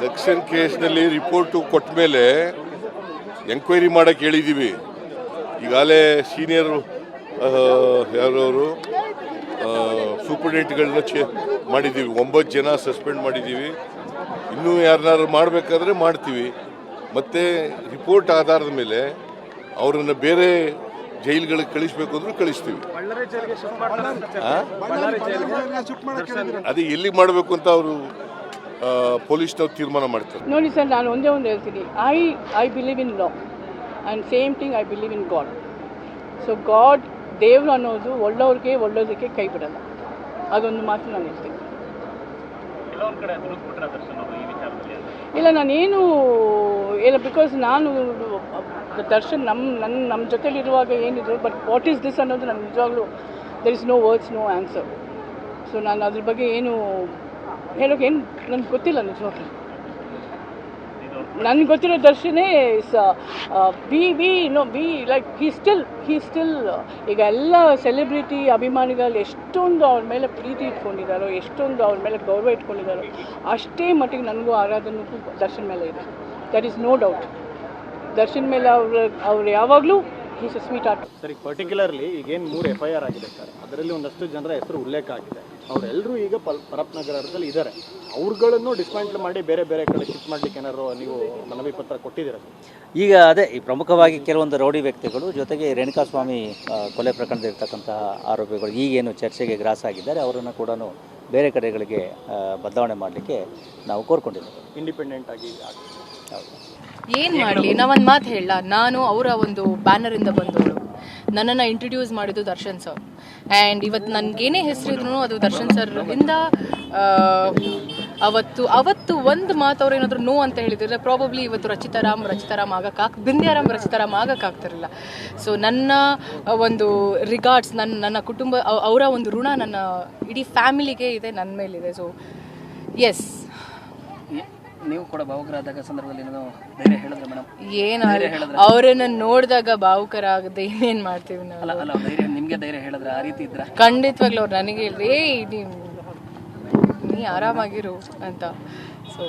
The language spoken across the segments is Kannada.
ದಕ್ಷಿಣ ಕೇಸ್ನಲ್ಲಿ ರಿಪೋರ್ಟು ಕೊಟ್ಟ ಮೇಲೆ ಎಂಕ್ವೈರಿ ಮಾಡೋಕ್ಕೆ ಹೇಳಿದ್ದೀವಿ. ಈಗಾಗಲೇ ಸೀನಿಯರ್ ಯಾರವರು ಸೂಪರಿಂಟೆಂಡೆಂಟ್ಗಳನ್ನ ಮಾಡಿದ್ದೀವಿ. 9 ಜನ ಸಸ್ಪೆಂಡ್ ಮಾಡಿದ್ದೀವಿ. ಇನ್ನೂ ಯಾರನ್ನಾರು ಮಾಡಬೇಕಾದ್ರೆ ಮಾಡ್ತೀವಿ. ಮತ್ತು ರಿಪೋರ್ಟ್ ಆಧಾರದ ಮೇಲೆ ಅವರನ್ನು ಬೇರೆ ಜೈಲುಗಳಿಗೆ ಕಳಿಸ್ಬೇಕು ಅಂದ್ರೂ ಕಳಿಸ್ತೀವಿ. ಅದೇ ಎಲ್ಲಿ ಮಾಡಬೇಕು ಅಂತ ಅವರು ಪೊಲೀಸ್ನವ್ರು ತೀರ್ಮಾನ ಮಾಡ್ತಾರೆ. ನೋಡಿ ಸರ್, ನಾನು ಒಂದೇ ಒಂದು ಹೇಳ್ತೀನಿ. I believe in law and same thing I believe in god. So god, ದೇವರು ಅನ್ನೋದು ಒಳ್ಳೋರಿಗೆ ಒಳ್ಳೋದಕ್ಕೆ ಕೈ ಬಿಡಲ್ಲ. ಅದೊಂದು ಮಾತು ನಾನು ಹೇಳ್ತೀನಿ. ಇಲ್ಲ, ನಾನೇನು ಇಲ್ಲ, ಬಿಕಾಸ್ ನಾನು ದರ್ಶನ್ ನಮ್ಮ ಜೊತೆಲಿರುವಾಗ ಏನಿದ್ರು, ಬಟ್ ವಾಟ್ ಈಸ್ ದಿಸ್ ಅನ್ನೋದು ನನಗೆ ನಿಜವಾಗ್ಲೂ there is no words, no answer. So ನಾನು ಅದ್ರ ಬಗ್ಗೆ ಏನು ಹೇಳೋಕೆ ನನಗೆ ಗೊತ್ತಿಲ್ಲ ನಿಜವಾಗ್ಲೂ. ನನಗೆ ಗೊತ್ತಿರೋ ದರ್ಶನೇ ಬಿ ಲೈಕ್ ಹಿ ಸ್ಟಿಲ್ ಈಗ ಎಲ್ಲ ಸೆಲೆಬ್ರಿಟಿ ಅಭಿಮಾನಿಗಳು ಎಷ್ಟೊಂದು ಅವ್ರ ಮೇಲೆ ಪ್ರೀತಿ ಇಟ್ಕೊಂಡಿದ್ದಾರೋ, ಎಷ್ಟೊಂದು ಅವ್ರ ಮೇಲೆ ಗೌರವ ಇಟ್ಕೊಂಡಿದ್ದಾರೋ, ಅಷ್ಟೇ ಮಟ್ಟಿಗೆ ನನಗೂ ಆರಾಧನೆಗೂ ದರ್ಶನ್ ಮೇಲೆ ಇದೆ. That is no doubt. Darshan ಮೇಲೆ ಅವ್ರು ಯಾವಾಗಲೂ is a sweetheart. Sir, ಈಗ ಪರ್ಟಿಕ್ಯುಲರ್ಲಿ ಈಗೇನು 3 FIR ಆಗಿದೆ ಸರ್, ಅದರಲ್ಲಿ ಒಂದಷ್ಟು ಜನರ ಹೆಸರು ಉಲ್ಲೇಖ ಆಗಿದೆ. ಅವರೆಲ್ಲರೂ ಈಗ ಪರಪ್ನಗರದಲ್ಲಿ ಇದ್ದಾರೆ. ಅವ್ರುಗಳನ್ನು ಡಿಸ್ಮ್ಯಾಂಟಲ್ ಮಾಡಿ ಬೇರೆ ಬೇರೆ ಕಡೆ ಶಿಫ್ಟ್ ಮಾಡಲಿಕ್ಕೆ ಏನಾದ್ರು ನೀವು ಮನವಿ ಪತ್ರ ಕೊಟ್ಟಿದ್ದೀರಾ? ಈಗ ಅದೇ ಈ ಪ್ರಮುಖವಾಗಿ ಕೆಲವೊಂದು ರೌಡಿ ವ್ಯಕ್ತಿಗಳು, ಜೊತೆಗೆ ರೇಣುಕಾಸ್ವಾಮಿ ಕೊಲೆ ಪ್ರಕರಣದಲ್ಲಿರ್ತಕ್ಕಂತಹ ಆರೋಪಿಗಳು ಈಗೇನು ಚರ್ಚೆಗೆ ಗ್ರಾಸ ಆಗಿದ್ದಾರೆ, ಅವರನ್ನು ಕೂಡ ಬೇರೆ ಕಡೆಗಳಿಗೆ ಬದಲಾವಣೆ ಮಾಡಲಿಕ್ಕೆ ನಾವು ಕೋರ್ಕೊಂಡಿದ್ದೇವೆ. ಇಂಡಿಪೆಂಡೆಂಟ್ ಆಗಿ ಏನು ಮಾಡಲಿ, ನಾವೊಂದು ಮಾತು ಹೇಳ, ನಾನು ಅವರ ಒಂದು ಬ್ಯಾನರಿಂದ ಬಂದವರು. ನನ್ನನ್ನು ಇಂಟ್ರಡ್ಯೂಸ್ ಮಾಡಿದ್ದು ದರ್ಶನ್ ಸರ್. ಆ್ಯಂಡ್ ಇವತ್ತು ನನಗೇನೇ ಹೆಸರಿದ್ರು ಅದು ದರ್ಶನ್ ಸರ್ ಇಂದ. ಅವತ್ತು ಒಂದು ಮಾತು ಅವ್ರು ಏನಾದರೂ ನೋ ಅಂತ ಹೇಳಿದರೆ ಪ್ರಾಬಬ್ಲಿ ಇವತ್ತು ರಚಿತಾರಾಮ್ ರಚಿತಾರಾಮ್ ಆಗಕ್ಕಾಗ್ತಿರಲಿಲ್ಲ. ಸೊ ನನ್ನ ಒಂದು ರಿಗಾರ್ಡ್ಸ್, ನನ್ನ ಕುಟುಂಬ, ಅವರ ಒಂದು ಋಣ ನನ್ನ ಇಡೀ ಫ್ಯಾಮಿಲಿಗೆ ಇದೆ, ನನ್ನ ಮೇಲಿದೆ. So yes. ನೀವು ಕೂಡ ಭಾವುಕರಾದಾಗ ಸಂದರ್ಭದಲ್ಲಿ ಧೈರ್ಯ ಹೇಳಿದ್ರೆ ಮೇಡಮ್? ಏನು ಅವರನ್ನ ನೋಡಿದಾಗ ಭಾವುಕರ ಆಗದೆ ಇನ್ನೇನು ಮಾಡ್ತೀವಿ ನಾವು? ಅಲ್ಲ, ಧೈರ್ಯ ನಿಮಗೆ ಧೈರ್ಯ ಹೇಳಿದ್ರೆ ಆ ರೀತಿ ಇದ್ರೆ ಖಂಡಿತವಾಗ್ಲೂ ಅವ್ರು ನನಗೆ ಹೇಳ್ರಿ, ನೀ ಆರಾಮಾಗಿರು ಅಂತ. ಸೊ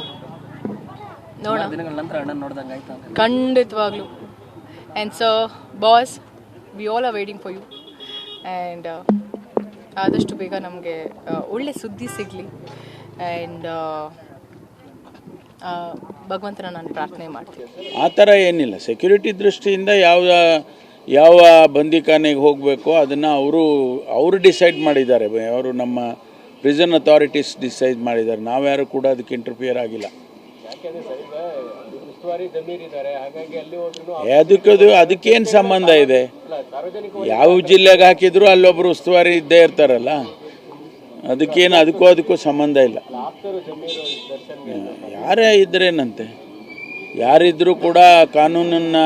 ನೋಡೋಣ, ದಿನಗಳ ನಂತರ ಅಣ್ಣನ ನೋಡ್ದಂಗೆ ಆಯ್ತಾ? ಖಂಡಿತವಾಗ್ಲೂ. And so boss, we all are waiting for you. And ಆದಷ್ಟು ಬೇಗ ನಮಗೆ ಒಳ್ಳೆ ಸುದ್ದಿ ಸಿಗಲಿ. ಆ್ಯಂಡ್ ಭಗವಂತನ ನಾನು ಪ್ರಾರ್ಥನೆ ಮಾಡ್ತೀನಿ. ಆ ಥರ ಏನಿಲ್ಲ. ಸೆಕ್ಯೂರಿಟಿ ದೃಷ್ಟಿಯಿಂದ ಯಾವ ಬಂದಿಖಾನೆಗೆ ಹೋಗಬೇಕು ಅದನ್ನು ಅವರು ಡಿಸೈಡ್ ಮಾಡಿದ್ದಾರೆ. ಅವರು ನಮ್ಮ ಪ್ರಿಸನ್ ಅಥಾರಿಟೀಸ್ ಡಿಸೈಡ್ ಮಾಡಿದ್ದಾರೆ. ನಾವ್ಯಾರು ಕೂಡ ಅದಕ್ಕೆ ಇಂಟರ್ಫಿಯರ್ ಆಗಿಲ್ಲ. ಅದಕ್ಕೇನು ಸಂಬಂಧ ಇದೆ? ಯಾವ ಜಿಲ್ಲೆಗೆ ಹಾಕಿದ್ರು ಅಲ್ಲೊಬ್ಬರು ಉಸ್ತುವಾರಿ ಇದ್ದೇ ಇರ್ತಾರಲ್ಲ, ಅದಕ್ಕೂ ಸಂಬಂಧ ಇಲ್ಲ. ಯಾರೇ ಇದ್ರೇನಂತೆ, ಯಾರಿದ್ರೂ ಕೂಡ ಕಾನೂನಿನ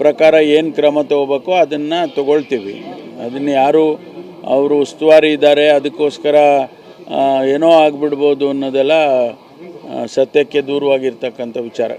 ಪ್ರಕಾರ ಏನು ಕ್ರಮ ತಗೋಬೇಕೋ ಅದನ್ನು ತಗೊಳ್ತೀವಿ. ಅದನ್ನು ಯಾರು ಅವರು ಉಸ್ತುವಾರಿ ಇದ್ದಾರೆ ಅದಕ್ಕೋಸ್ಕರ ಏನೋ ಆಗಿಬಿಡ್ಬೋದು ಅನ್ನೋದೆಲ್ಲ ಸತ್ಯಕ್ಕೆ ದೂರವಾಗಿರ್ತಕ್ಕಂಥ ವಿಚಾರ.